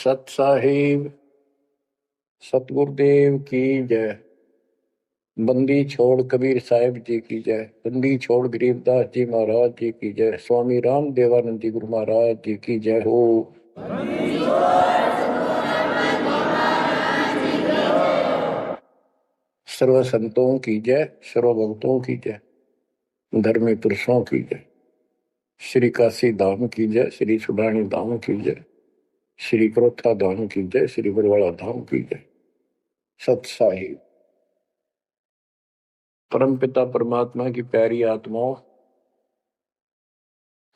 सत साहिब सतगुरुदेव की जय। बंदी छोड़ कबीर साहिब जी की जय। बंदी छोड़ गरीबदास जी महाराज जी की जय। स्वामी राम देवानंद जी गुरु महाराज जी की जय हो। सर्व संतों की जय, सर्व भक्तों की जय, धर्मी पुरुषों की जय। श्री काशी धाम की जय, श्री सुडानी धाम की जय, श्री क्रोथा धाम की जय, श्री बरवाड़ा धाम की जय। सत साहिब परमपिता परमात्मा की प्यारी आत्माओं,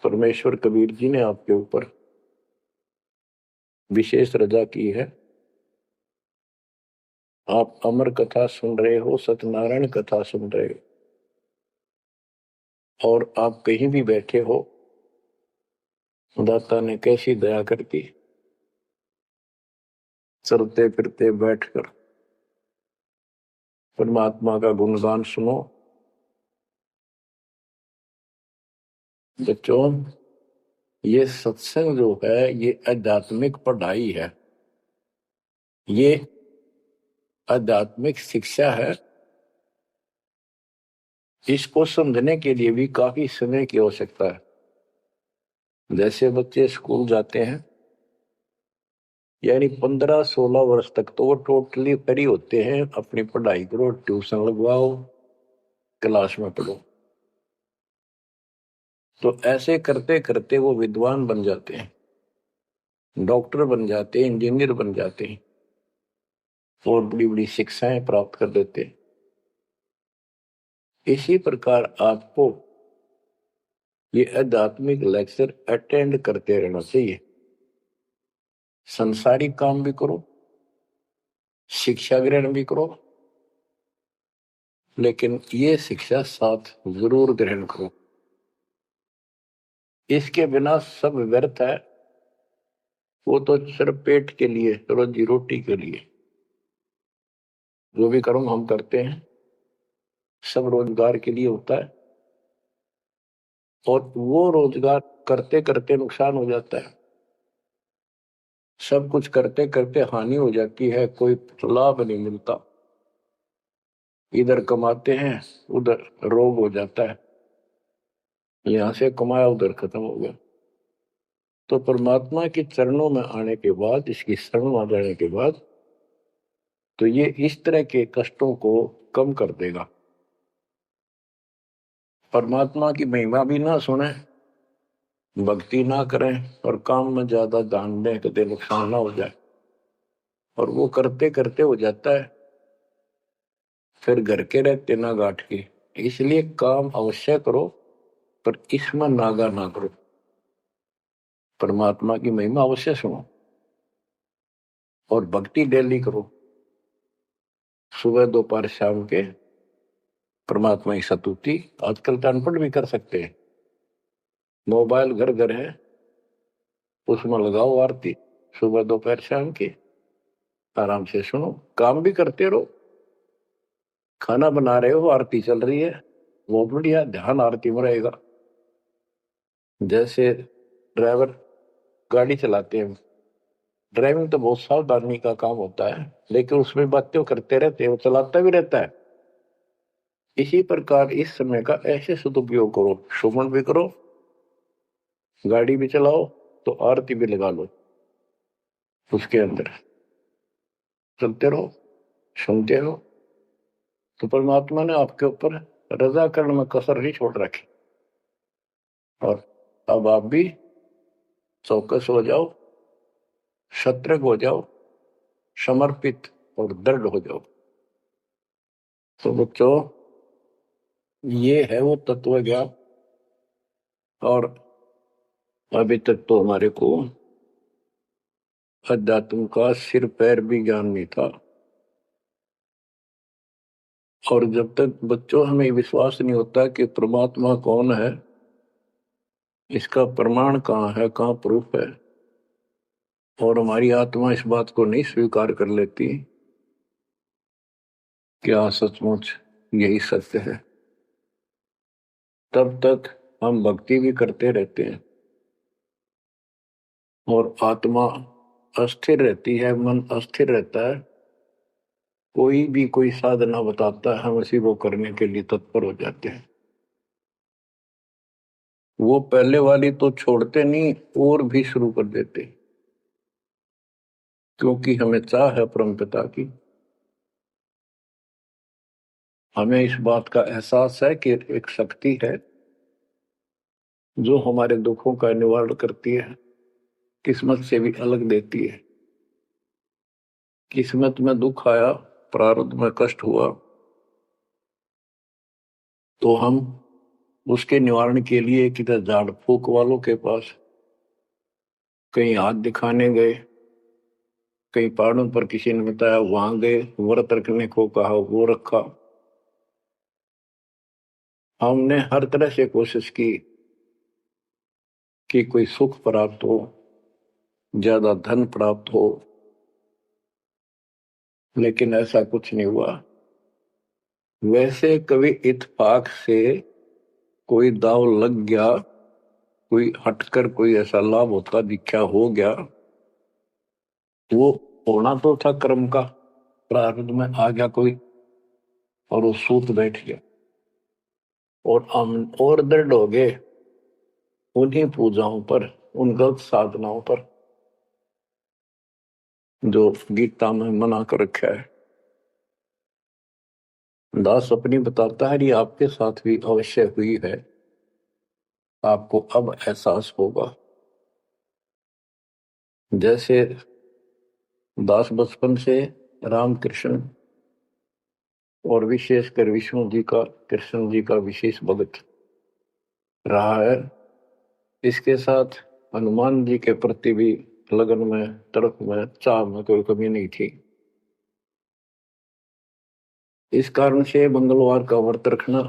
परमेश्वर कबीर जी ने आपके ऊपर विशेष रजा की है। आप अमर कथा सुन रहे हो, सत्यनारायण कथा सुन रहे हो, और आप कहीं भी बैठे हो, दाता ने कैसी दया कर दी। चलते फिरते बैठकर परमात्मा का गुणगान सुनो। बच्चों, ये सत्संग जो है ये आध्यात्मिक पढ़ाई है, ये आध्यात्मिक शिक्षा है। इसको समझने के लिए भी काफी समय की आवश्यकता है। जैसे बच्चे स्कूल जाते हैं, यानी 15-16 वर्ष तक तो वो टोटली फ्री होते हैं। अपनी पढ़ाई करो, ट्यूशन लगवाओ, क्लास में पढ़ो। तो ऐसे करते करते वो विद्वान बन जाते हैं, डॉक्टर बन जाते हैं, इंजीनियर बन जाते हैं और बड़ी बड़ी शिक्षाएं प्राप्त कर लेते हैं। इसी प्रकार आपको ये आध्यात्मिक लेक्चर अटेंड करते रहना चाहिए। संसारिक काम भी करो, शिक्षा ग्रहण भी करो, लेकिन ये शिक्षा साथ जरूर ग्रहण करो। इसके बिना सब व्यर्थ है। वो तो सिर्फ पेट के लिए, रोजी रोटी के लिए जो भी कर्म हम करते हैं सब रोजगार के लिए होता है, और वो रोजगार करते करते नुकसान हो जाता है। सब कुछ करते करते हानि हो जाती है, कोई लाभ नहीं मिलता। इधर कमाते हैं, उधर रोग हो जाता है, यहां से कमाया उधर खत्म हो गया। तो परमात्मा के चरणों में आने के बाद, इसकी शरण आ जाने के बाद, तो ये इस तरह के कष्टों को कम कर देगा। परमात्मा की महिमा भी ना सुने, भक्ति ना करें और काम में ज्यादा ध्यान दें, कभी नुकसान ना हो जाए। और वो करते करते हो जाता है, फिर घर के रहते ना गांठ के। इसलिए काम अवश्य करो, पर इसमें नागा ना करो। परमात्मा की महिमा अवश्य सुनो और भक्ति डेली करो। सुबह दोपहर शाम के परमात्मा की स्तुति। आजकल तो अनपढ़ भी कर सकते हैं, मोबाइल घर घर है, उसमें लगाओ आरती सुबह दोपहर शाम की, आराम से सुनो। काम भी करते रहो, खाना बना रहे हो, आरती चल रही है, वो बढ़िया, ध्यान आरती में रहेगा। जैसे ड्राइवर गाड़ी चलाते हैं, ड्राइविंग तो बहुत सावधानी का काम होता है, लेकिन उसमें बातें करते रहते हैं, वो चलाता भी रहता है। इसी प्रकार इस समय का ऐसे सदुपयोग करो, सुमन भी करो, गाड़ी भी चलाओ, तो आरती भी लगा लो, उसके अंदर चलते रहो, सुनते रहो। तो परमात्मा ने आपके ऊपर रजा करने में कसर नहीं छोड़ रखी। और अब आप भी चौकस हो जाओ, सतर्क हो जाओ, समर्पित और दृढ़ हो जाओ। तो बच्चों, ये है वो तत्व ज्ञान। और अभी तक तो हमारे को अध्यात्म का सिर पैर भी ज्ञान नहीं था। और जब तक बच्चों हमें विश्वास नहीं होता कि परमात्मा कौन है, इसका प्रमाण कहाँ है, कहाँ प्रूफ है, और हमारी आत्मा इस बात को नहीं स्वीकार कर लेती क्या सचमुच यही सत्य है, तब तक हम भक्ति भी करते रहते हैं और आत्मा अस्थिर रहती है, मन अस्थिर रहता है, कोई भी कोई साधना बताता है हम उसी को करने के लिए तत्पर हो जाते हैं। वो पहले वाली तो छोड़ते नहीं और भी शुरू कर देते, क्योंकि हमें चाह है परम पिता की। हमें इस बात का एहसास है कि एक शक्ति है जो हमारे दुखों का निवारण करती है, किस्मत से भी अलग देती है। किस्मत में दुख आया, प्रारब्ध में कष्ट हुआ, तो हम उसके निवारण के लिए किधर झाड़ फूक वालों के पास, कहीं हाथ दिखाने गए, कहीं पहाड़ों पर किसी ने बताया वहां गए, व्रत रखने को कहा वो रखा। हमने हर तरह से कोशिश की कि कोई सुख प्राप्त हो, ज्यादा धन प्राप्त हो, लेकिन ऐसा कुछ नहीं हुआ। वैसे कभी इत्तेफाक से कोई दाव लग गया, कोई हटकर कोई ऐसा लाभ होता दिखा हो गया, वो होना तो था कर्म का, प्रारब्ध में आ गया कोई और वो सूत बैठ गया, और हम और दृढ़ हो गए उन्हीं पूजाओं पर, उन गलत साधनाओं पर जो गीता में मना कर रखा है। दास अपनी बताता है, ये आपके साथ भी अवश्य हुई है, आपको अब एहसास होगा। जैसे दास बचपन से रामकृष्ण और विशेषकर विष्णु जी का, कृष्ण जी का विशेष भक्त रहा है, इसके साथ हनुमान जी के प्रति भी लगन में, तड़प में, चाह में कोई कमी नहीं थी। इस कारण से मंगलवार का व्रत रखना,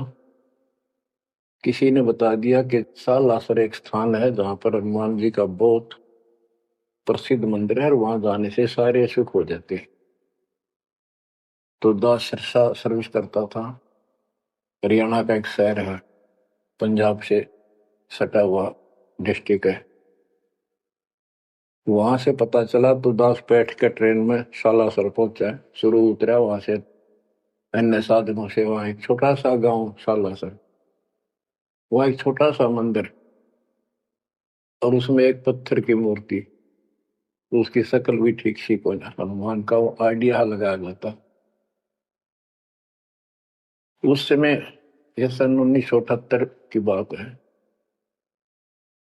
किसी ने बता दिया कि सालासर एक स्थान है जहां पर हनुमान जी का बहुत प्रसिद्ध मंदिर है और वहां जाने से सारे सुख हो जाते हैं। तो दास सिरसा सर्विस करता था, हरियाणा का एक शहर है, पंजाब से सटा हुआ डिस्ट्रिक्ट है। वहां से पता चला तो दास बैठ कर ट्रेन में सालासर पहुंचा, शुरू उतरा, वहां से अन्य साधनों से वहां एक छोटा सा गांव सालासर, वहां एक छोटा सा मंदिर और उसमें एक पत्थर की मूर्ति, तो उसकी शक्ल भी ठीक सी को ना हनुमान का वो आइडिया लगाया जाता। उस समय यह सन 1978 की बात है,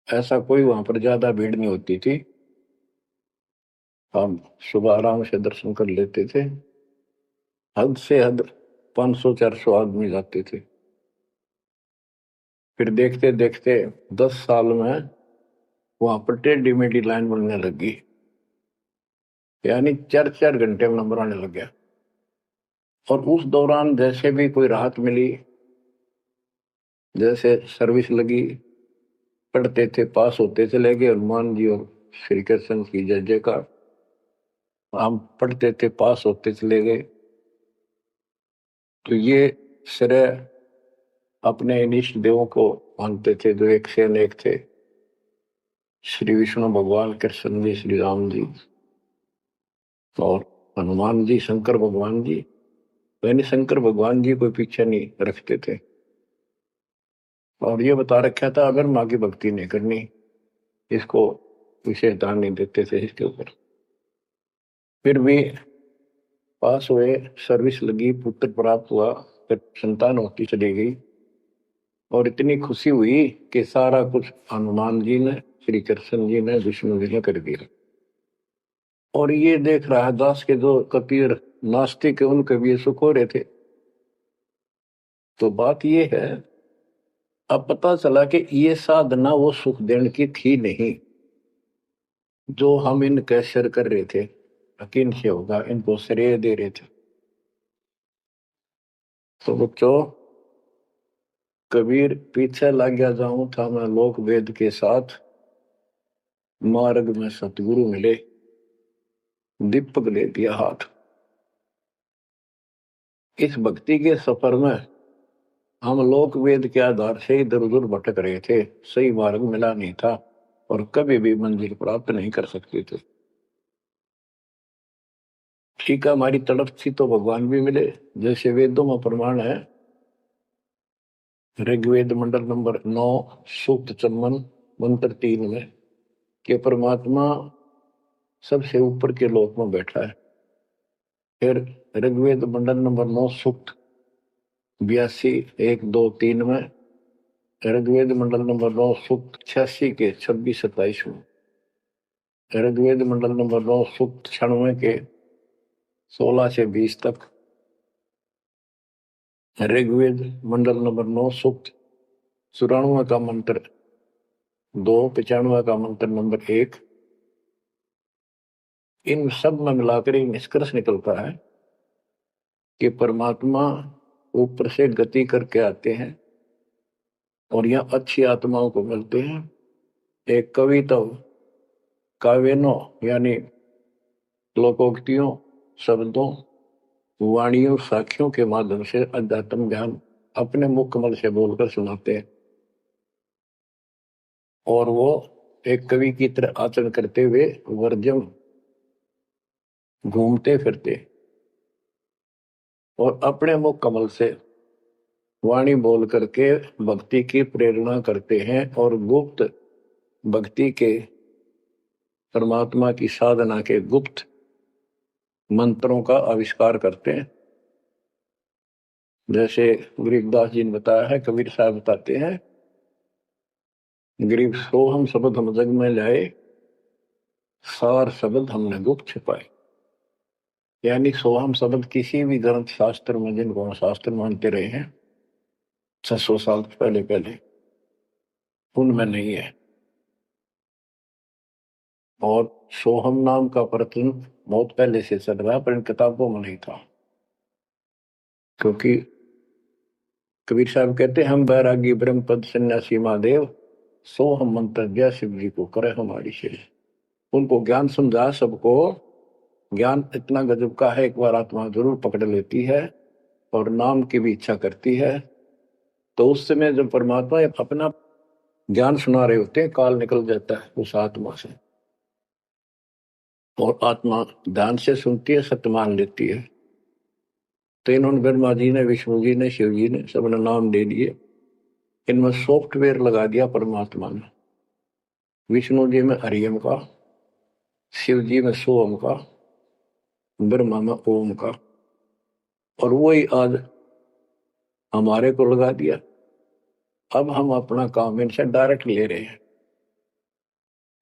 ऐसा कोई वहां पर ज्यादा भीड़ नहीं होती थी, हम सुबह आराम से दर्शन कर लेते थे। हद से हद 500-400 आदमी जाते थे। फिर देखते देखते 10 साल में वहां पर टेढ़ी मेढ़ी लाइन बनने लगी, यानी 4-4 घंटे में नंबर आने लग गया। और उस दौरान जैसे भी कोई राहत मिली, जैसे सर्विस लगी, पढ़ते थे, पास होते चले गए, हनुमान जी और श्री कृष्ण की जय जयकार। हम पढ़ते थे, पास होते चले गए। तो ये श्रेय अपने इष्ट देवों को मानते थे जो एक से अनेक थे, श्री विष्णु भगवान, कृष्ण जी, श्री राम जी और हनुमान जी, शंकर भगवान जी। यानी शंकर भगवान जी कोई पीछे नहीं रखते थे, और ये बता रखा था अगर माँ की भक्ति नहीं करनी, इसको विशेष ध्यान नहीं देते थे इसके ऊपर। फिर भी पास हुए, सर्विस लगी, पुत्र प्राप्त हुआ, फिर संतान होती चली गई, और इतनी खुशी हुई कि सारा कुछ हनुमान जी ने, श्री कृष्ण जी ने, विष्णु जी ने कर दिया। और ये देख रहा है दास के जो कबीर नास्तिक है उनके भी ये सुख हो रहे थे। तो बात ये है, अब पता चला कि ये साधना वो सुख देने की थी नहीं जो हम इन कैसर कर रहे थे, यकीन से होगा इनको श्रेय दे रहे थे। तो बच्चों, कबीर पीछे लग गया जाऊं था मैं लोक वेद के साथ, मार्ग में सतगुरु मिले, दीपक दे दिया हाथ। इस भक्ति के सफर में हम लोक वेद के आधार से इधर उधर भटक रहे थे, सही मार्ग मिला नहीं था और कभी भी मंजिल प्राप्त नहीं कर सकते थे। ठीक है, हमारी तड़प थी तो भगवान भी मिले। जैसे वेदों में प्रमाण है, ऋग्वेद मंडल नंबर 9 सूक्त चम्मन मंत्र 3 में कि परमात्मा सबसे ऊपर के लोक में बैठा है। फिर ऋग्वेद मंडल नंबर 9 सूक्त 82 1 2 3 में, ऋग्वेद मंडल नंबर 9 सूक्त 86 के 26 27 में, ऋग्वेद मंडल नंबर 9 सूक्त 96 के 16 से 20 तक, ऋग्वेद मंडल नंबर 9 सूक्त 94 का मंत्र 2, 95 का मंत्र नंबर 1। इन सब में मिलाकर एक निष्कर्ष निकलता है कि परमात्मा ऊपर से गति करके आते हैं और यहाँ अच्छी आत्माओं को मिलते हैं। एक कविता काव्यनों यानी लोकोक्तियों, शब्दों, वाणियों, साखियों के माध्यम से अध्यात्म ज्ञान अपने मुख कमल से बोलकर सुनाते हैं और वो एक कवि की तरह आचरण करते हुए वर्जम घूमते फिरते और अपने मुख कमल से वाणी बोल करके भक्ति की प्रेरणा करते हैं और गुप्त भक्ति के, परमात्मा की साधना के गुप्त मंत्रों का आविष्कार करते हैं। जैसे गरीबदास जी ने बताया है, कबीर साहब बताते हैं, गरीब सोहम शब्द हम जग में लाए, सार शब्द हमने गुप्त छिपाए। यानी सोहम शब्द किसी भी ग्रंथ शास्त्र में, जिनको शास्त्र मानते रहे हैं 600 साल पहले पहले, उनमें नहीं है। और सोहम नाम का प्रचलन बहुत पहले से चल रहा है, पर इन किताबों में नहीं था। क्योंकि कबीर साहब कहते हैं, हम बैरागी ब्रह्म पद सन्यासी महादेव, सो हम मंत्र जय शिव जी को करे हमारी शेष। उनको ज्ञान समझा सबको। ज्ञान इतना गजब का है, एक बार आत्मा जरूर पकड़ लेती है और नाम की भी इच्छा करती है, तो उस समय जब परमात्मा अपना ज्ञान सुना रहे होते हैं, काल निकल जाता है उस आत्मा से और आत्मा ध्यान से सुनती है, सत्य मान लेती है। तो इन्होंने ब्रह्मा जी ने, विष्णु जी ने, शिव जी ने सबने नाम दे दिए। इनमें सॉफ्टवेयर लगा दिया परमात्मा ने। विष्णु जी में हरियम का, शिव जी में सोम का, ब्रह्मा में ओम का, और वही आज हमारे को लगा दिया। अब हम अपना काम इनसे डायरेक्ट ले रहे हैं।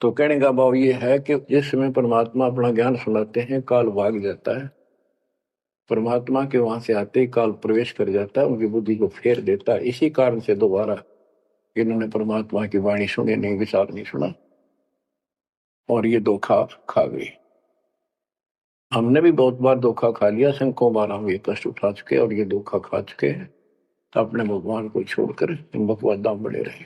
तो कहने का भाव ये है कि जिस समय परमात्मा अपना ज्ञान सुनाते हैं, काल भाग जाता है। परमात्मा के वहां से आते ही काल प्रवेश कर जाता है, उनकी बुद्धि को फेर देता है। इसी कारण से दोबारा इन्होंने परमात्मा की वाणी सुनी नहीं, विचार नहीं सुना, और ये धोखा खा गई। हमने भी बहुत बार धोखा खा लिया, सैकड़ों बार हम ये कष्ट उठा चुके और ये धोखा खा चुके हैं। तो अपने भगवान को छोड़कर इन बकवादा में बड़े रहे।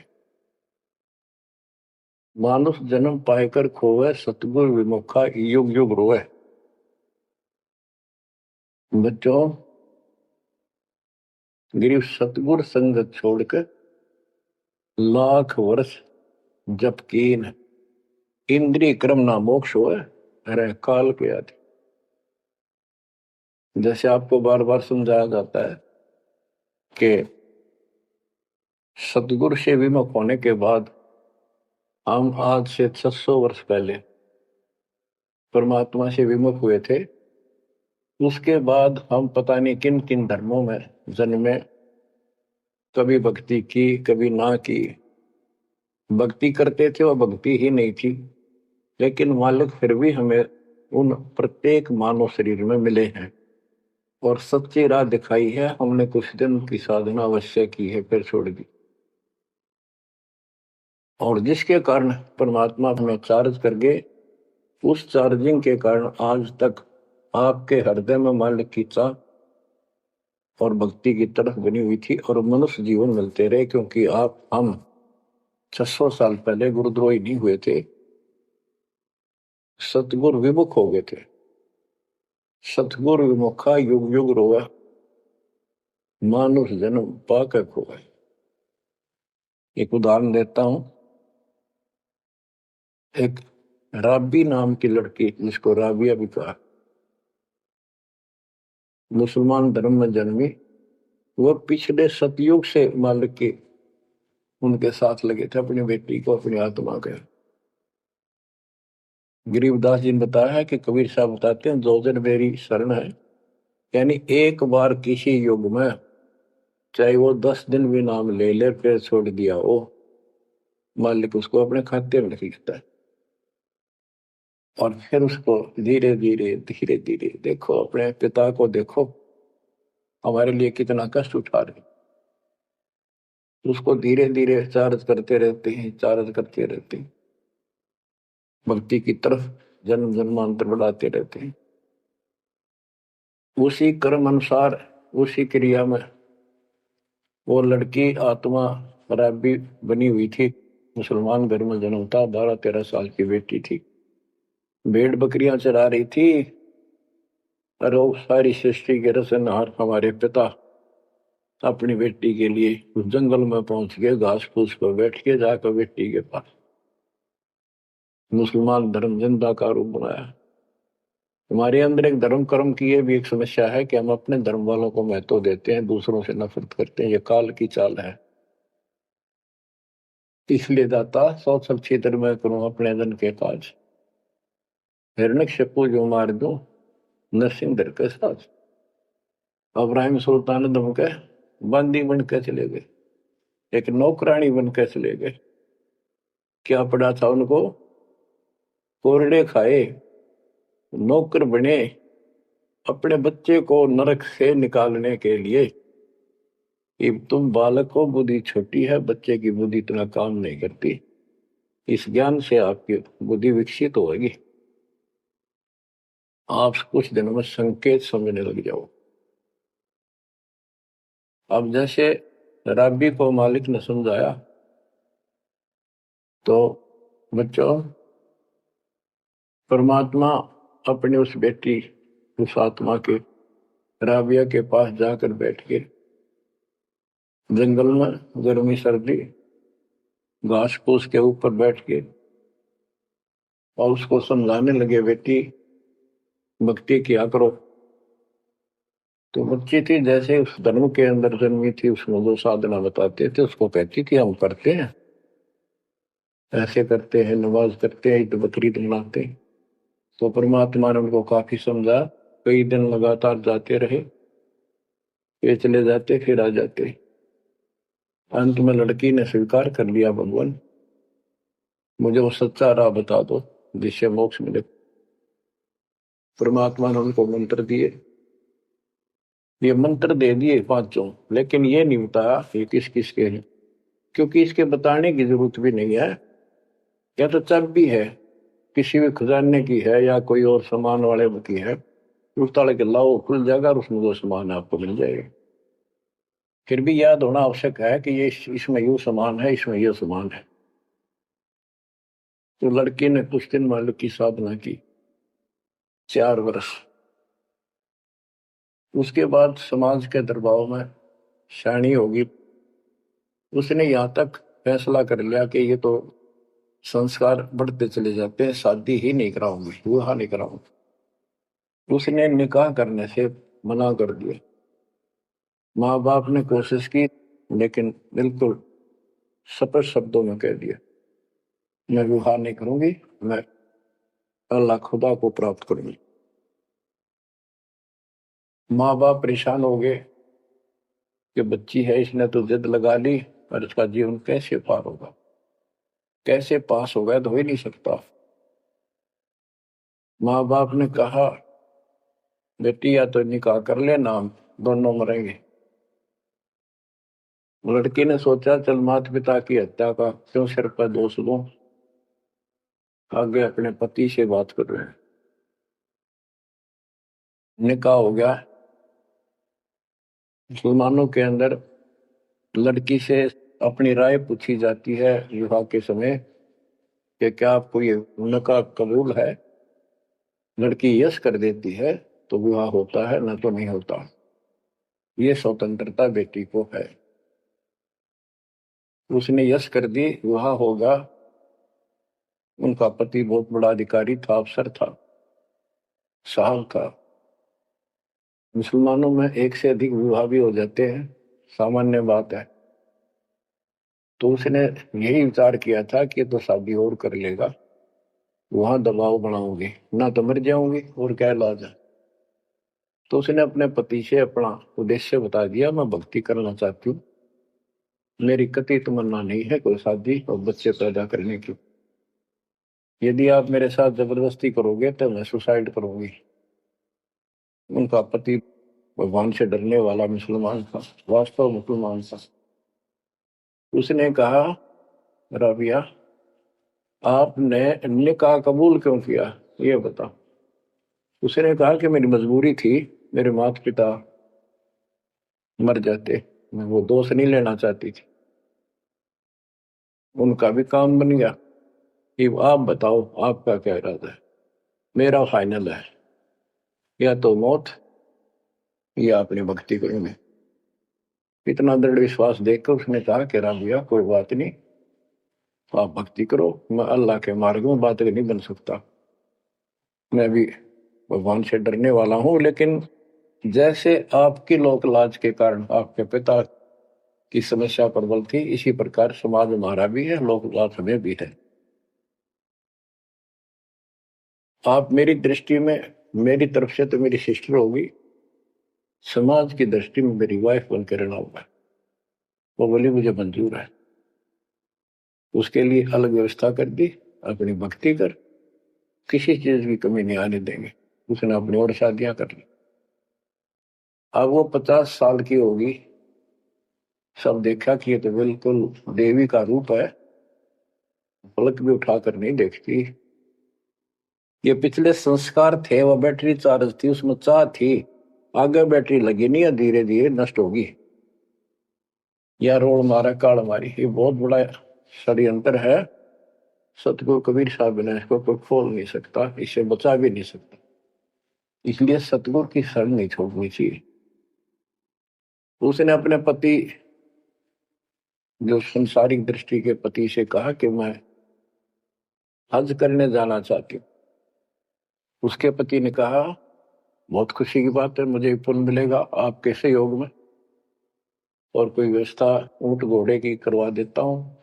मानुष जन्म पाएकर खोवे, सतगुरु विमुखा युग युग रोए। बच्चों, गिरीश सतगुरु संगत छोड़कर लाख वर्ष जप कीन, इंद्रिय क्रम ना मोक्ष होए, अरे काल के आदि। जैसे आपको बार बार समझाया जाता है कि सतगुरु से विमुख होने के बाद हम आज से 600 वर्ष पहले परमात्मा से विमुख हुए थे। उसके बाद हम पता नहीं किन किन धर्मों में जन्मे, कभी भक्ति की कभी ना की। भक्ति करते थे और भक्ति ही नहीं थी, लेकिन मालिक फिर भी हमें उन प्रत्येक मानव शरीर में मिले हैं और सच्ची राह दिखाई है। हमने कुछ दिन की साधना अवश्य की है, फिर छोड़ दी, और जिसके कारण परमात्मा हमें चार्ज कर गए। उस चार्जिंग के कारण आज तक आपके हृदय में मालिक की चाह और भक्ति की तरफ बनी हुई थी और मनुष्य जीवन मिलते रहे। क्योंकि हम 600 साल पहले गुरुद्रोही नहीं हुए थे, सतगुरु विमुख हो गए थे। सतगुरु विमुखा युग युग रोए, मानुष जन्म पाकर खोए। एक उदाहरण देता हूं। एक राबी नाम की लड़की, जिसको राबिया भी कहा, मुसलमान धर्म में जन्मी, वो पिछले सतयुग से मालिक के उनके साथ लगे थे अपनी बेटी को, अपनी आत्मा के। गरीबदास जी ने बताया है कि कबीर साहब बताते हैं, दो दिन मेरी शरण है, यानी एक बार किसी युग में चाहे वो 10 दिन भी नाम ले ले, फिर छोड़ दिया वो, मालिक उसको अपने खाते में लिखता है। और फिर उसको धीरे धीरे धीरे धीरे देखो, अपने पिता को देखो, हमारे लिए कितना कष्ट उठा रहे, उसको धीरे धीरे चार्ज करते रहते हैं, चार्ज करते रहते हैं, भक्ति की तरफ जन्म जन्मांतर बढ़ाते रहते हैं। उसी कर्म अनुसार, उसी क्रिया में वो लड़की आत्मा शराबी बनी हुई थी, मुसलमान घर में जन्म था, 12-13 साल की बेटी थी, भेड़ बकरियां चरा रही थी। और वो सारी सृष्टि के रचनहार हमारे पिता अपनी बेटी के लिए उस जंगल में पहुंच गए, घास फूस पर बैठ के जाकर बेटी के पास मुसलमान धर्म जिंदा का रूप बनाया। हमारे अंदर एक धर्म कर्म की ये भी एक समस्या है कि हम अपने धर्म वालों को महत्व देते हैं, दूसरों से नफरत करते हैं। ये काल की चाल है। इसलिए दाता सौ सब क्षेत्र में करूं अपने धन के काज, हिरण्यकशिपु जो मार दो नरसिंह के साथ। अब्राहिम सुल्तान दम के बंदी बन के चले गए, एक नौकरानी बन के चले गए। क्या पड़ा था उनको? कोरडे खाए, नौकर बने, अपने बच्चे को नरक से निकालने के लिए। कि तुम बालक हो, बुद्धि छोटी है, बच्चे की बुद्धि इतना काम नहीं करती, इस ज्ञान से आपकी बुद्धि विकसित होगी, आप कुछ दिनों में संकेत समझने लग जाओ। अब जैसे रबी को मालिक ने समझाया, तो बच्चों परमात्मा अपने उस बेटी, उस आत्मा के राबिया के पास जाकर बैठ के जंगल में गर्मी सर्दी घास फूस के ऊपर बैठ के और उसको समझाने लगे, बेटी भक्ति किया करो। तो बच्ची थी, जैसे उस धर्म के अंदर जन्मी थी, उसमें जो साधना बताते थे उसको कहती कि हम करते हैं, ऐसे करते हैं, नमाज करते हैं, ईद बकरीद मनाते हैं। तो परमात्मा ने उनको काफी समझा, कई दिन लगातार जाते रहे, ये चले जाते फिर आ जाते। अंत में लड़की ने स्वीकार कर लिया, भगवान मुझे वो सच्चा राह बता दो जिससे मोक्ष मिले। परमात्मा ने उनको मंत्र दिए, ये मंत्र दे दिए पांचों, लेकिन ये नहीं बताया ये किस किस के हैं, क्योंकि इसके बताने की जरूरत भी नहीं है। या तो चाबी है, किसी भी खजाने की है या कोई और सामान वाले की है, उस ताले के लाओ, खुल जाएगा और उसमें जो सामान है आपको मिल जाएगा। फिर भी याद होना आवश्यक है कि ये इसमें यूं सामान है, इसमें यह सामान है। तो लड़की ने कुछ दिन मालिक की साधना की, 4 वर्ष। उसके बाद समाज के दबाव में शानी होगी, उसने यहां तक फैसला कर लिया कि ये तो संस्कार बढ़ते चले जाते हैं, शादी ही नहीं कराऊंगी, विवाह नहीं कराऊंगी। उसने निकाह करने से मना कर दिया। माँ बाप ने कोशिश की, लेकिन बिल्कुल स्पष्ट शब्दों में कह दिया, मैं विवाह नहीं करूंगी, मैं अल्लाह खुदा को प्राप्त करूंगी। माँ बाप परेशान हो गए कि बच्ची है, इसने तो जिद लगा ली, और इसका जीवन कैसे पार होगा, कैसे पास होगा, तो हो ही नहीं सकता। माँ बाप ने कहा, बेटी या तो निकाह कर लेना, दोनों मरेंगे। लड़की ने सोचा, चल माता पिता की हत्या का क्यों सिर पर दोष लूं, आगे अपने पति से बात कर रहे हैं। निकाह हो गया। मुसलमानों के अंदर लड़की से अपनी राय पूछी जाती है विवाह के समय कि क्या आपको ये निकाह कबूल है। लड़की यस कर देती है तो विवाह होता है, न तो नहीं होता। ये स्वतंत्रता बेटी को है। उसने यस कर दी, विवाह होगा। उनका पति बहुत बड़ा अधिकारी था, अफसर था, साहब था। मुसलमानों में एक से अधिक विवाह भी हो जाते हैं, सामान्य बात है। तो उसने यही विचार किया था कि तो शादी और कर लेगा, वहां दबाव बनाऊंगी ना तो मर जाऊंगी, और क्या इलाज है। तो उसने अपने पति से अपना उद्देश्य बता दिया, मैं भक्ति करना चाहती हूँ, मेरी कतई तमन्ना नहीं है कोई शादी और बच्चे पैदा करने की। यदि आप मेरे साथ जबरदस्ती करोगे तो मैं सुसाइड करूंगी। उनका पति भगवान से डरने वाला मुसलमान था, वास्तव मुसलमान था। उसने कहा, राबिया, आपने निकाह कबूल क्यों किया, ये बता। उसने कहा कि मेरी मजबूरी थी, मेरे माता पिता मर जाते, मैं वो दोष नहीं लेना चाहती थी, उनका भी काम बन गया। कि आप बताओ आपका क्या इरादा है। मेरा फाइनल है, या तो मौत या अपनी भक्ति करूंगे। इतना दृढ़ विश्वास देखकर उसने कहा कि राबिया कोई बात नहीं, आप भक्ति करो, मैं अल्लाह के मार्ग में बात नहीं बन सकता, मैं भी भगवान से डरने वाला हूं। लेकिन जैसे आपकी लोक लाज के कारण आपके पिता की समस्या प्रबल थी, इसी प्रकार समाज हमारा भी है, लोक लाज हमें भी है। आप मेरी दृष्टि में, मेरी तरफ से तो मेरी सिस्टर होगी, समाज की दृष्टि में मेरी वाइफ बनकर रहना होगा। वो बोली मुझे मंजूर है। उसके लिए अलग व्यवस्था कर दी, अपनी भक्ति कर, किसी चीज की कमी नहीं आने देंगे। उसने अपनी और शादियां कर ली। अब वो 50 साल की होगी, सब देखा कि ये तो बिल्कुल देवी का रूप है, पलक भी उठाकर नहीं देखती। ये पिछले संस्कार थे, वो बैटरी चार्ज थी, उसमें चाह थी, आगे बैटरी लगी नहीं है, धीरे धीरे नष्ट होगी। या रोड मारा काल मारी, ये बहुत बड़ा षड्यंत्र है। सतगुरु कबीर साहब ने इसको कोई खोल नहीं सकता, इसे बचा भी नहीं सकता। इसलिए सतगुरु की शरण नहीं छोड़नी चाहिए। उसने अपने पति, जो संसारिक दृष्टि के पति से कहा कि मैं हज करने जाना चाहती हूँ। उसके पति ने कहा, बहुत खुशी की बात है, मुझे पुण्य मिलेगा आपके सहयोग में, और कोई व्यवस्था ऊंट घोड़े की करवा देता हूँ,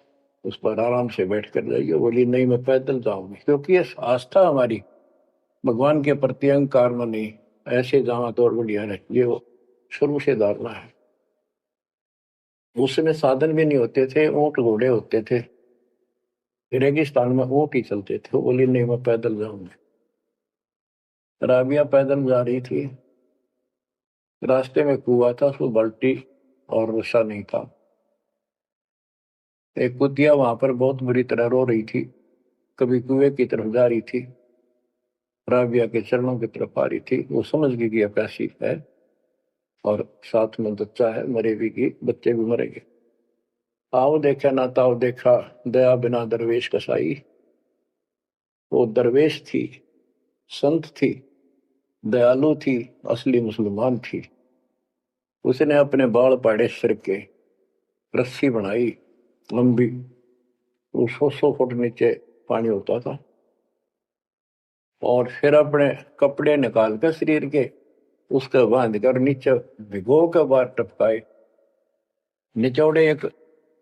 उस पर आराम से बैठ कर जाइए। बोली नहीं, मैं पैदल जाऊंगी, क्योंकि ये आस्था हमारी भगवान के प्रति अहंकार में नहीं, ऐसे जहां तो और बढ़िया है, ये वो शुरू से धारणा है। उस समय साधन भी नहीं होते थे, ऊंट घोड़े होते थे, रेगिस्तान में ऊंट ही चलते थे। वो बोली नहीं, मैं पैदल जाऊंगी। राबिया पैदल जा रही थी, रास्ते में कुआं था, उसको बाल्टी और रस्सा नहीं था। एक कुतिया वहां पर बहुत बुरी तरह रो रही थी, कभी कुएं की तरफ जा रही थी, राबिया के चरणों की तरफ आ रही थी। वो समझ गई कि प्यासी है, और साथ में बच्चा है, मरेगी की बच्चे भी मरेंगे। आओ देखा ना ताओ देखा, दया बिना दरवेश कसाई। वो दरवेश थी, संत थी, दयालु थी, असली मुसलमान थी। उसने अपने बाल पाड़े सिर के, रस्सी बनाई लंबी, वो 100 फुट नीचे पानी होता था, और फिर अपने कपड़े निकाल कर शरीर के उसके बांध कर नीचे भिगो के बाहर टपकाए, निचौड़े एक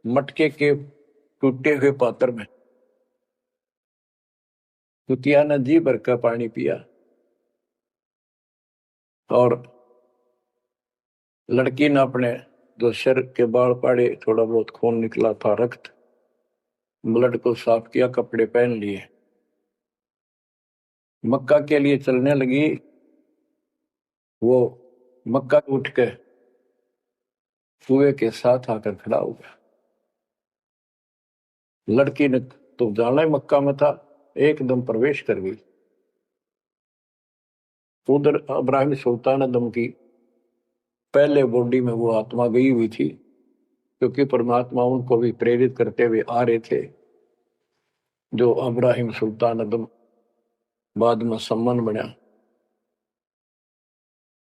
मटके के टूटे हुए पात्र में। कुतिया ने जी भर का पानी पिया, और लड़की ने अपने जो सिर के बाल पाड़े, थोड़ा बहुत खून निकला था, रक्त, ब्लड को साफ किया, कपड़े पहन लिए, मक्का के लिए चलने लगी। वो मक्का उठ के कुएं के साथ आकर खड़ा हो गया। लड़की ने तो जाना ही मक्का में था, एकदम प्रवेश कर गई। उधर इब्राहिम सुल्तान दम की पहले बॉडी में वो आत्मा गई हुई थी, क्योंकि परमात्मा उनको भी प्रेरित करते हुए आ रहे थे। जो इब्राहिम सुल्तान दम बाद में सम्मान बना,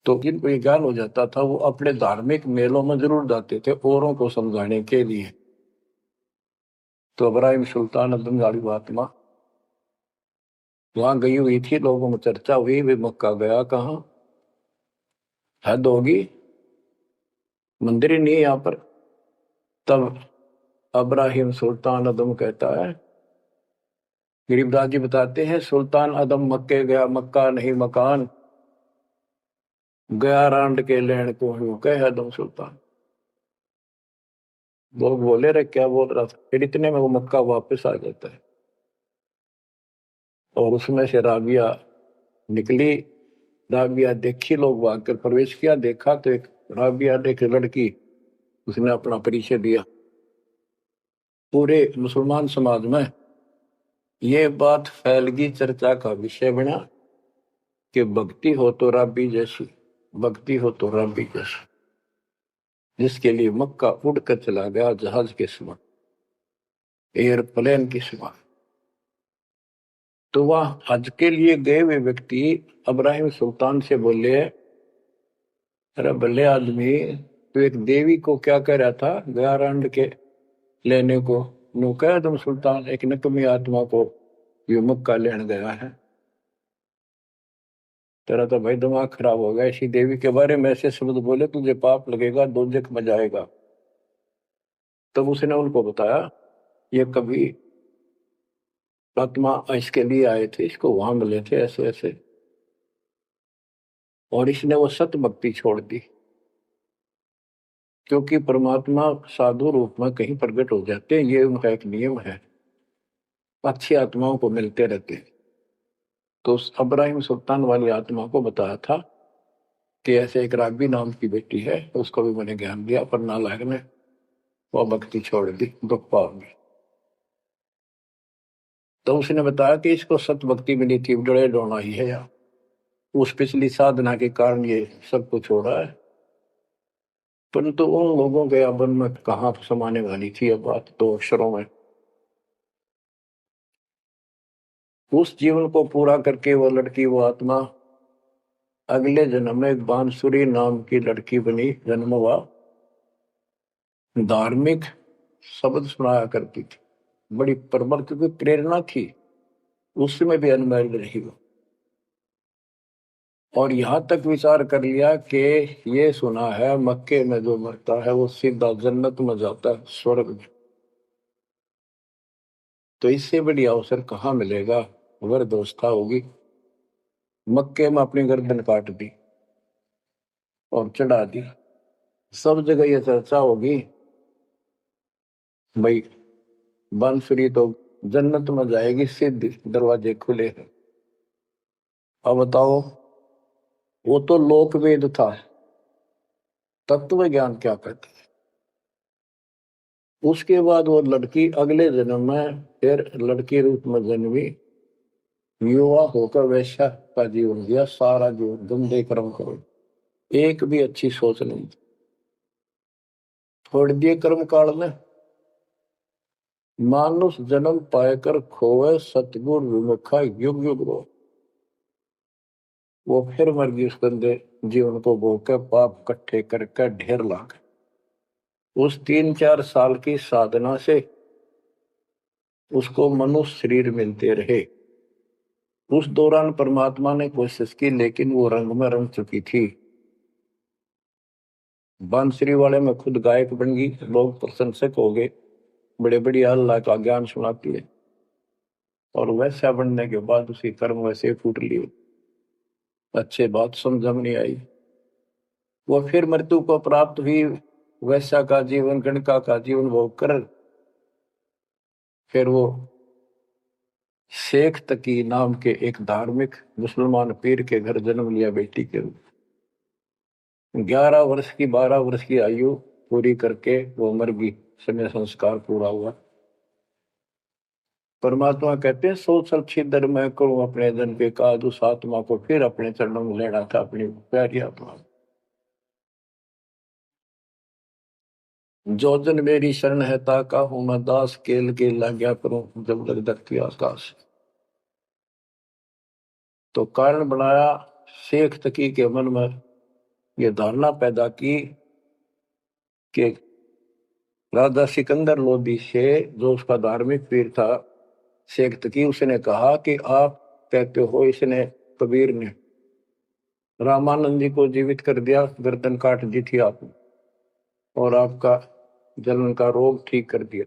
तो जिनको ये ज्ञान हो जाता था, वो अपने धार्मिक मेलों में जरूर जाते थे औरों को समझाने के लिए। तो इब्राहिम सुल्तान दम वाली आत्मा वहां गई हुई थी, लोगों में चर्चा हुई, वे मक्का गया कहाँ। हद होगी, मंदिर ही नहीं है यहाँ पर। तब अब्राहिम सुल्तान अदम कहता है, गरीबदास जी बताते हैं, सुल्तान अदम मक्के गया, मक्का नहीं मकान, गया रांड के लेन को यूं कह अदम सुल्तान। लोग बोले रे क्या बोल रहा था, फिर इतने में वो मक्का वापस आ जाता है। और उसमें से राबिया निकली। राबिया देखी, लोग भाग कर प्रवेश किया, देखा तो एक राबिया एक लड़की, उसने अपना परिचय दिया। पूरे मुसलमान समाज में ये बात फैल गई, चर्चा का विषय बना कि भक्ति हो तो राबी जैसी, भक्ति हो तो राबी जैसी। जिसके लिए मक्का उड़कर चला गया जहाज के समान, एयरप्लेन की समान। तो वह हज के लिए गए हुए व्यक्ति अब्राहिम सुल्तान से बोले, अरे भले आदमी, तो एक देवी को क्या कह रहा था, गया रांड के लेने को, नो कह तुम सुल्तान एक नकमी आत्मा को ये मक्का लेने गया है। तेरा तो भाई दिमाग खराब हो गया, इसी देवी के बारे में ऐसे शब्द बोले, तुझे पाप लगेगा, दोजख में जाएगा। तब उसने उनको बताया, ये कभी आत्मा इसके लिए आए थे, इसको वहां मिले थे ऐसे ऐसे, और इसने वो सत भक्ति छोड़ दी। क्योंकि परमात्मा साधु रूप में कहीं प्रकट हो जाते हैं, ये उनका एक नियम है, अच्छी आत्माओं को मिलते रहते हैं। तो उस अब्राहिम सुल्तान वाली आत्मा को बताया था कि ऐसे एक राबी नाम की बेटी है, उसको भी मैंने ज्ञान दिया, पर नालायक ने वो भक्ति छोड़ दी, दुख पाव में। तो उसने बताया कि इसको सत भक्ति मिली थी, डरे डोना ही है यार, उस पिछली साधना के कारण ये सब कुछ हो रहा है। परंतु उन लोगों के अबन में कहाँ समाने वाली थी अब बात, दो अक्षरों में। उस जीवन को पूरा करके वो लड़की, वो आत्मा अगले जन्म में बांसुरी नाम की लड़की बनी, जन्म हुआ। धार्मिक शब्द सुनाया करती थी, बड़ी प्रबल, क्योंकि प्रेरणा थी, उसमें भी अनमैरिड रही वो। और यहां तक विचार कर लिया कि ये सुना है मक्के में जो मरता है वो सीधा जन्नत में जाता है, स्वर्ग में। तो इससे बड़ी अवसर कहाँ मिलेगा, अगर दोस्ता होगी। मक्के में अपनी गर्दन काट दी और चढ़ा दी, सब जगह ये चर्चा होगी, भाई बांसुरी तो जन्नत में जाएगी, सिद्ध दरवाजे खुले हैं। अब बताओ, वो तो लोक वेद था, तत्व ज्ञान क्या कहते हैं। उसके बाद वो लड़की अगले जन्म में फिर लड़की रूप में जन्मी, युवा होकर वैश्या का जीवन दिया, सारा जीवन गंदे कर्म करो, एक भी अच्छी सोच नहीं, छोड़ दिए कर्म काल में। मानुष जन्म पाकर खोए, सतगुर विमुखा युग युग रो। वो फिर मर गई उस गंदे जीवन को भोग के, पाप इकट्ठे करके ढेर ला गए। उस 3-4 साल की साधना से उसको मनुष्य शरीर मिलते रहे। उस दौरान परमात्मा ने कोशिश की, लेकिन वो रंग में रंग चुकी थी। बांसुरी वाले में खुद गायक बन गई, लोग प्रशंसक हो गए, बड़े बड़ी अल्लाह का ज्ञान सुनाती है। और वैसा बनने के बाद उसी कर्म वैसे फूट लिए, अच्छे बात समझ में नहीं आई। वो फिर मृत्यु को प्राप्त हुई, वैसा का जीवन, गणका का जीवन भोग कर फिर वो शेख तकी नाम के एक धार्मिक मुसलमान पीर के घर जन्म लिया बेटी के रूप। 11 वर्ष की 12 वर्ष की आयु पूरी करके वो मर गई, समय संस्कार पूरा हुआ। परमात्मा कहते हैं, सोच छिदर मैं करूं अपने जन पे काज, उस आत्मा को फिर अपने चरणों में लेना था, अपनी प्यारी आत्मा। जो जन मेरी शरण है ताका हूं मैं दास, केल के लाग्या करूं जब लग धरती आकाश। तो कारण बनाया, शेख तकी के मन में ये धारणा पैदा की कि राजा सिकंदर लोदी से, जो उसका धार्मिक पीर था शेख तकी, उसने कहा कि आप कहते हो, इसने कबीर ने रामानंद जी को जीवित कर दिया, गर्दन काट दी थी आपने, और आपका जलन का रोग ठीक कर दिया।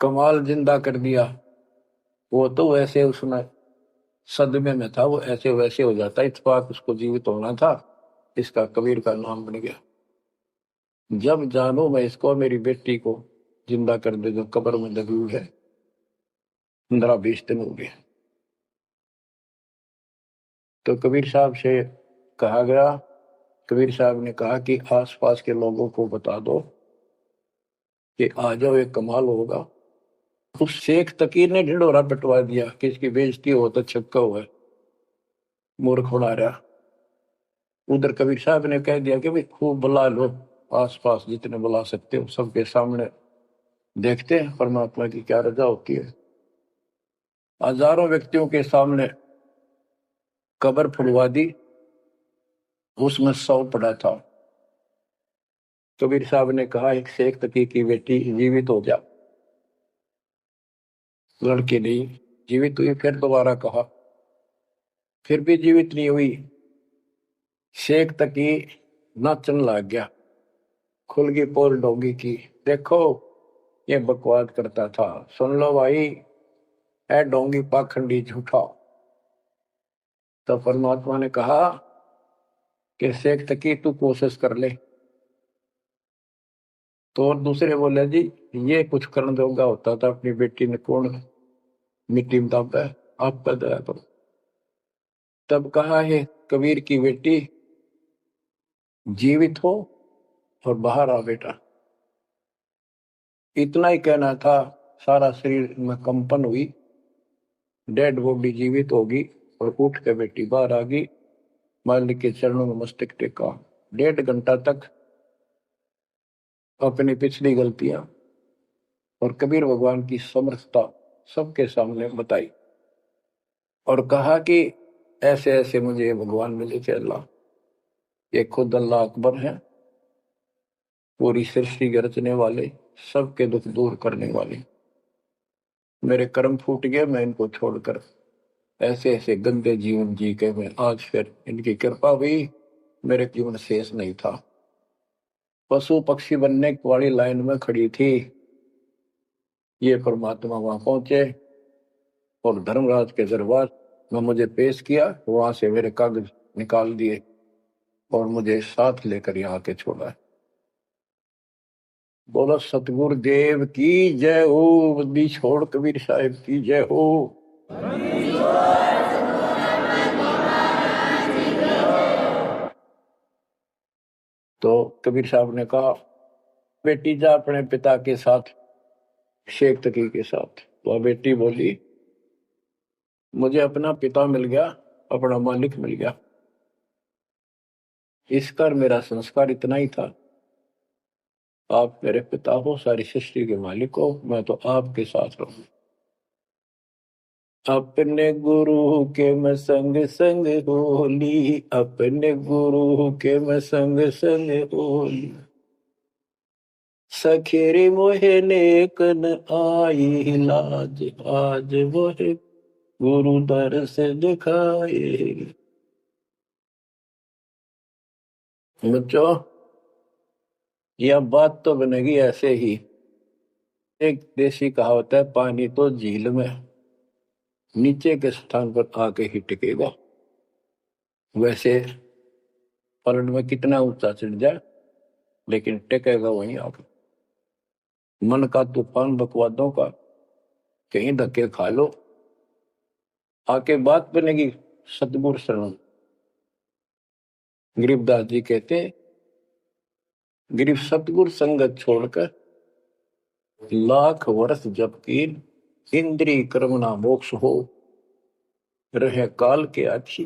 कमाल जिंदा कर दिया। वो तो वैसे उसमें सदमे में था, वो ऐसे वैसे हो जाता, इत्तेफाक उसको जीवित होना था, इसका कबीर का नाम बन गया। जब जानू मैं इसको, मेरी बेटी को जिंदा कर दे जो कब्र में दबी हुई है, 15-20 दिन हो गए। तो कबीर साहब से कहा गया, कबीर साहब ने कहा कि आसपास के लोगों को बता दो कि आ जाओ, एक कमाल होगा। उस शेख तकीर ने ढिंढोरा पिटवा दिया कि इसकी बेइज्जती हो तो छक्का हुआ, मूर्ख बना रहा। उधर कबीर साहब ने कह दिया कि भाई खूब बुला लो, आसपास जितने बुला सकते हो, सबके सामने देखते हैं परमात्मा की क्या रजा होती है। हजारों व्यक्तियों के सामने कब्र खुलवा दी, उसमें 100 पड़ा था। कबीर साहब ने कहा एक शेख तकी की बेटी जीवित हो जा, लड़की नहीं जीवित हुई। फिर दोबारा कहा, फिर भी जीवित नहीं हुई। शेख तकी नाचन लग गया, खुल गई पोल डोंगी की। देखो ये बकवास करता था, सुन लो भाई, है डोंगी पाखंडी झूठा। तो परमात्मा ने कहा कि शेख तकी तू कोशिश कर ले। तो और दूसरे बोले जी ये कुछ करने जोगा होता था, अपनी बेटी ने कौन मिट्टी में दाबा है, आप कर दया करो। तब कहा है कबीर की बेटी जीवित हो और बाहर आ बेटा। इतना ही कहना था, सारा शरीर में कंपन हुई, डेड बॉडी जीवित होगी, और उठ के बेटी बाहर आ गई, मालिक के चरणों में मस्तक टेका। 1.5 घंटा तक अपनी पिछली गलतियां और कबीर भगवान की समर्थता सबके सामने बताई, और कहा कि ऐसे ऐसे मुझे भगवान मिले थे अल्लाह, ये खुद अल्लाह अकबर है, पूरी सृष्टि के रचने वाले, सबके दुख दूर करने वाले। मेरे कर्म फूट गए, मैं इनको छोड़कर ऐसे ऐसे गंदे जीवन जी के मैं आज फिर इनकी कृपा हुई, मेरे जीवन शेष नहीं था। पशु पक्षी बनने वाली लाइन में खड़ी थी, ये परमात्मा वहां पहुंचे और धर्मराज के दरबार में मुझे पेश किया, वहां से मेरे कागज निकाल दिए और मुझे साथ लेकर यहाँ के छोड़ा। बोलो सतगुरु देव की जय हो, बद्दी छोड़ कबीर साहिब की जय हो। तो कबीर साहब ने कहा बेटी जा अपने पिता के साथ, शेख तकी के साथ। वह बेटी बोली मुझे अपना पिता मिल गया, अपना मालिक मिल गया, इसका मेरा संस्कार इतना ही था। आप मेरे पिता हो, सारी सृष्टि के मालिक हो, मैं तो आपके साथ रहूं। अपने गुरु के मैं संग संग होली, अपने गुरु के मैं संग संग होली, सखेरे मोहे नेकन आई लाज, आज मोहे गुरु दर से दिखाए। बच्चों यह बात तो बनेगी ऐसे ही। एक देसी कहावत है, पानी तो झील में नीचे के स्थान पर आके ही टिकेगा। वैसे पलट में कितना ऊंचा चढ़ जाए लेकिन टिकेगा वहीं आके। मन का तूफान बकवादों का, कहीं धक्के खा लो, आके बात बनेगी सतगुरु शरण। गरीबदास जी कहते हैं, गरीब सतगुरु संगत छोड़कर लाख वर्ष जब की, इंद्रिय कर्म ना मोक्ष हो, रहे काल के आछी।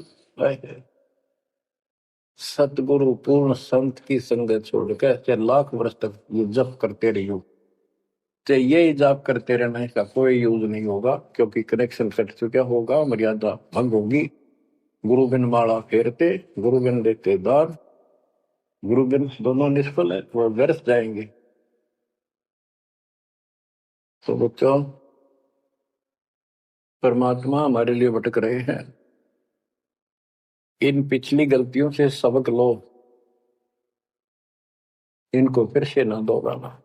सतगुरु पूर्ण संत की संगत छोड़कर चाहे लाख वर्ष तक ये जप करते रहियो, चाहे ये जाप करते रहना, इसका कोई यूज नहीं होगा, क्योंकि कनेक्शन कट चुका होगा, मर्यादा भंग होगी। गुरु बिन माला फेरते, गुरु बिन देते दान, गुरु बिन दोनों निष्फल है, वो व्यर्थ जाएंगे। तो बच्चों परमात्मा हमारे लिए भटक रहे हैं, इन पिछली गलतियों से सबक लो, इनको फिर से ना दोहराना।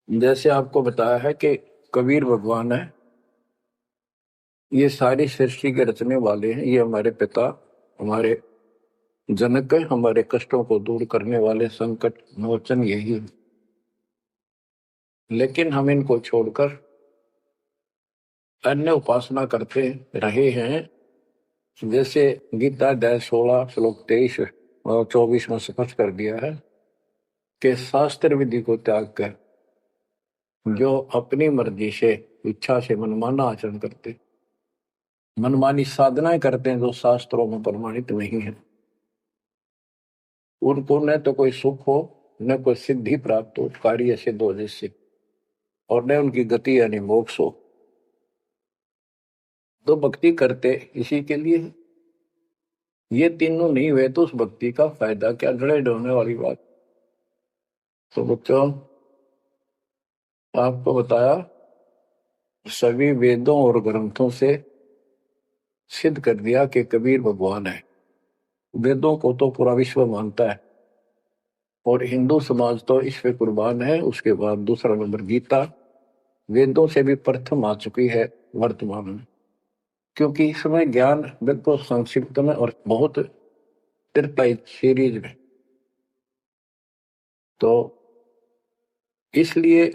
जैसे आपको बताया है कि कबीर भगवान है, ये सारी सृष्टि के रचने वाले हैं, ये हमारे पिता, हमारे जनक है, हमारे कष्टों को दूर करने वाले, संकट मोचन यही है। लेकिन हम इनको छोड़कर अन्य उपासना करते रहे हैं। जैसे गीता अध्याय 16 श्लोक 23 और 24 में स्पष्ट कर दिया है कि शास्त्र विधि को त्याग कर जो अपनी मर्जी से, इच्छा से मनमाना आचरण करते, मनमानी साधनाएं करते हैं जो शास्त्रों में प्रमाणित नहीं है, उनको न तो कोई सुख हो, न कोई सिद्धि प्राप्त हो, कार्य सिद्ध हो जिससे, और न उनकी गति यानी मोक्ष हो। तो भक्ति करते इसी के लिए है। ये तीनों नहीं हुए तो उस भक्ति का फायदा क्या, जड़े ढोने वाली बात। तो बच्चों, आपको बताया सभी वेदों और ग्रंथों से सिद्ध कर दिया कि कबीर भगवान है। वेदों को तो पूरा विश्व मानता है और हिंदू समाज तो इस पे कुर्बान है। उसके बाद दूसरा नंबर गीता, वेदों से भी प्रथम आ चुकी है वर्तमान में, क्योंकि इसमें ज्ञान बिल्कुल संक्षिप्त में और बहुत तिरपाई सीरीज में। तो इसलिए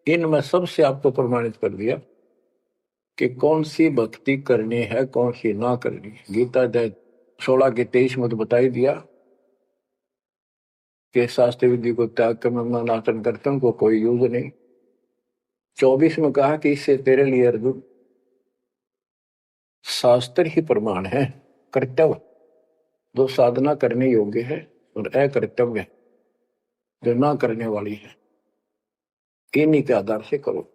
इनमें सबसे आपको प्रमाणित कर दिया कि कौन सी भक्ति करनी है, कौन सी ना करनी है। गीता अध्याय 16 के 23 में तो बता ही दिया कि शास्त्र विधि को त्याग कर मनमाना करते उनको कोई यूज नहीं। 24 में कहा कि इससे तेरे लिए अर्जुन शास्त्र ही प्रमाण है, कर्तव्य जो साधना करने योग्य है और अकर्तव्य जो ना करने वाली है, इन्हीं के आधार से करो।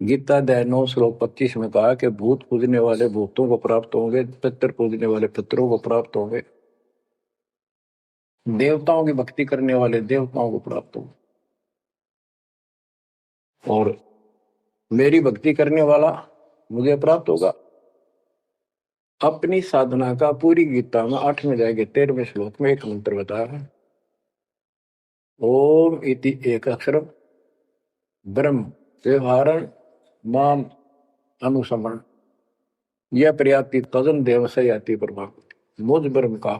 गीता अध्याय 9 श्लोक 25 में कहा कि भूत पूजने वाले भूतों को प्राप्त होंगे, पितर पूजने वाले पितरों को प्राप्त होंगे, देवताओं की भक्ति करने वाले देवताओं को प्राप्त होंगे, और मेरी भक्ति करने वाला मुझे प्राप्त होगा। अपनी साधना का पूरी गीता में 8वें अध्याय के 13वें श्लोक में एक मंत्र बताया है, ओम इति एक अक्षरम ब्रह्म व्यवहारण माम अनुसमरण यह प्रयाति तजन देव से याति प्रभाव। मुझ ब्रह्म का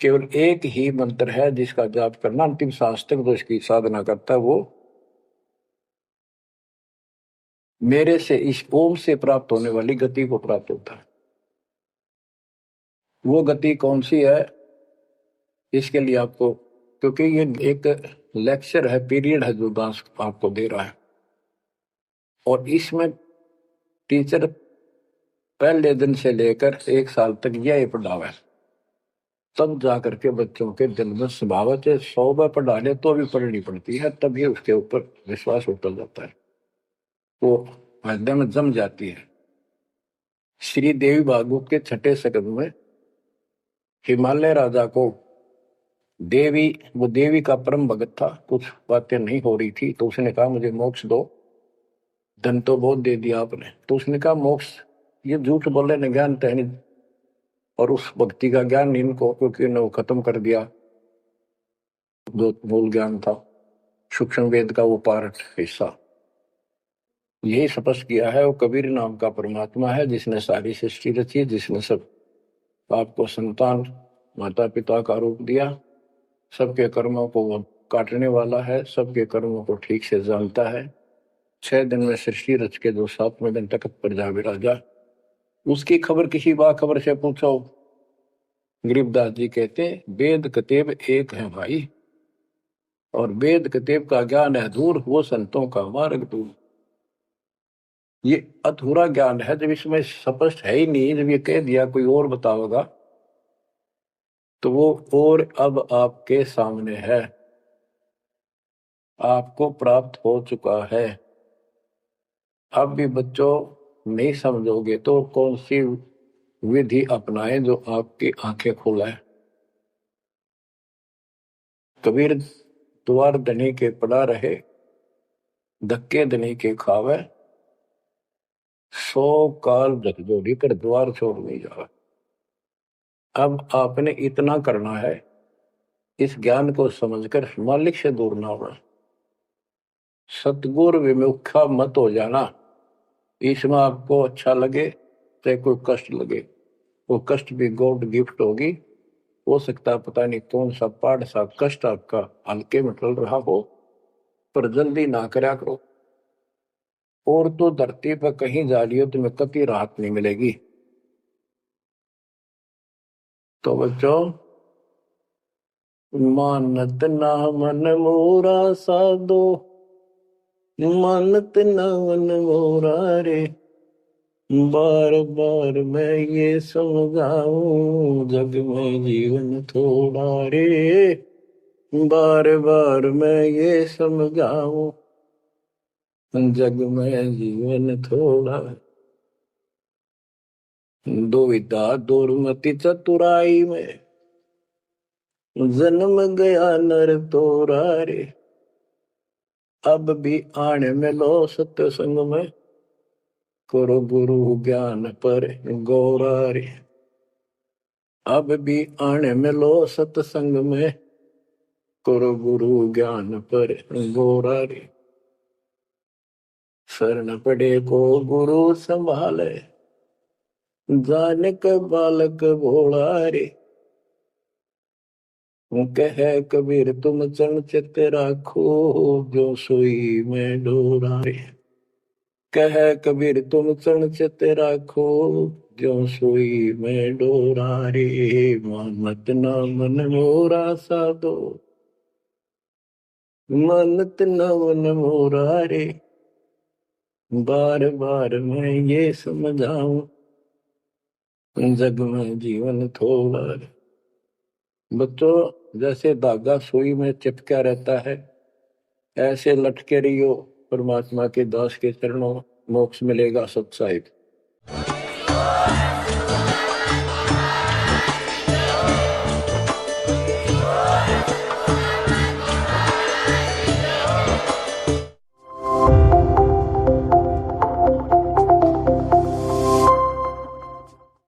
केवल एक ही मंत्र है जिसका जाप करना अंतिम शास्त्र जो इसकी साधना करता है वो मेरे से, इस ओम से प्राप्त होने वाली गति को प्राप्त होता है। वो गति कौन सी है, इसके लिए आपको, क्योंकि ये एक लेक्चर है, पीरियड है जो दास आपको दे रहा है, और इसमें टीचर पहले दिन से लेकर 1 साल तक यह पढ़ावा है, तब जाकर के बच्चों के दिल में स्वभावत है। 100 बार पढ़ा ले तो भी पढ़नी पड़ती है, तभी उसके ऊपर विश्वास उतर जाता है, वो हृदय में जम जाती है। श्री देवी भागवत के 6ठे सकंद में हिमालय राजा को देवी, वो देवी का परम भगत था, कुछ बातें नहीं हो रही थी, तो उसने कहा मुझे मोक्ष दो। धन तो बहुत दे दिया आपने, तो उसने कहा मोक्ष, ये झूठ बोले न ज्ञान तो है नहीं, और उस भक्ति का ज्ञान इनको, क्योंकि उन्होंने वो खत्म कर दिया जो मूल ज्ञान था, सूक्ष्म वेद का वो पार्ट हिस्सा। यही स्पष्ट किया है, वो कबीर नाम का परमात्मा है जिसने सारी सृष्टि रची, जिसने सब आपको संतान माता पिता का रूप दिया, सबके कर्मों को वो काटने वाला है, सबके कर्मों को ठीक से जानता है। 6 दिन में सृष्टि रच के जो 7वें दिन तखत पर जा विराजा, उसकी खबर किसी बाखबर से पूछो। गरीबदास जी कहते वेद कतेब एक है भाई, और वेद कतेब का ज्ञान है दूर, वो संतों का मार्ग दूर। ये अधूरा ज्ञान है, जब इसमें स्पष्ट है ही नहीं, जब ये कह दिया कोई और बताओगा तो वो और अब आपके सामने है, आपको प्राप्त हो चुका है। अब भी बच्चों नहीं समझोगे तो कौन सी विधि अपनाएं जो आपकी आंखें खोलाए। कबीर द्वार धनी के पड़ा रहे, धक्के धनी के खावे, 100 काल झकझोरी कर द्वार छोड़ नहीं जा। अब आपने इतना करना है, इस ज्ञान को समझकर मालिक से दूर ना होना, सतगुरु विमुखा मत हो जाना। इसमें आपको अच्छा लगे चाहे कोई कष्ट लगे, वो कष्ट भी गॉड गिफ्ट होगी। हो सकता है पता नहीं कौन सा पाठ सा कष्ट आपका हल्के में टल रहा हो, पर जल्दी ना करा करो। और तो धरती पर कहीं जा रही हो तुम्हें कभी राहत नहीं मिलेगी। तो बच्चों, मानत ना मन मोरा साधो, मानत ना मन मोरा रे, बार बार मैं ये समझाऊं जग में जीवन थोड़ा रे, बार बार मैं ये समझाऊं जग में जीवन थोड़ा। दुविधा दुर्मति चतुराई में जन्म गया नर तोरा रे, अब भी आने में लो सत्संग में, करो गुरु ज्ञान पर गौरा रे। अब भी आने में लो सत्संग में, करो गुरु ज्ञान पर गौरा रे। शरण पड़े को गुरु संभाले, जाने का बालक भोला रे। कह कबीर तुम चरण चित राखो, जो सोई में डोरा रे। कह कबीर तुम चरण चित राखो, जो सोई में डोरा रे। मानत ना मन मोरा साधो, मानत ना मन मोरा रे, बार बार मैं ये समझाऊं जग में जीवन थोड़ा रे। बच्चों, जैसे धागा सुई में चिपका रहता है, ऐसे लटके रहियो परमात्मा के दास के चरणों, मोक्ष मिलेगा सत साहिब।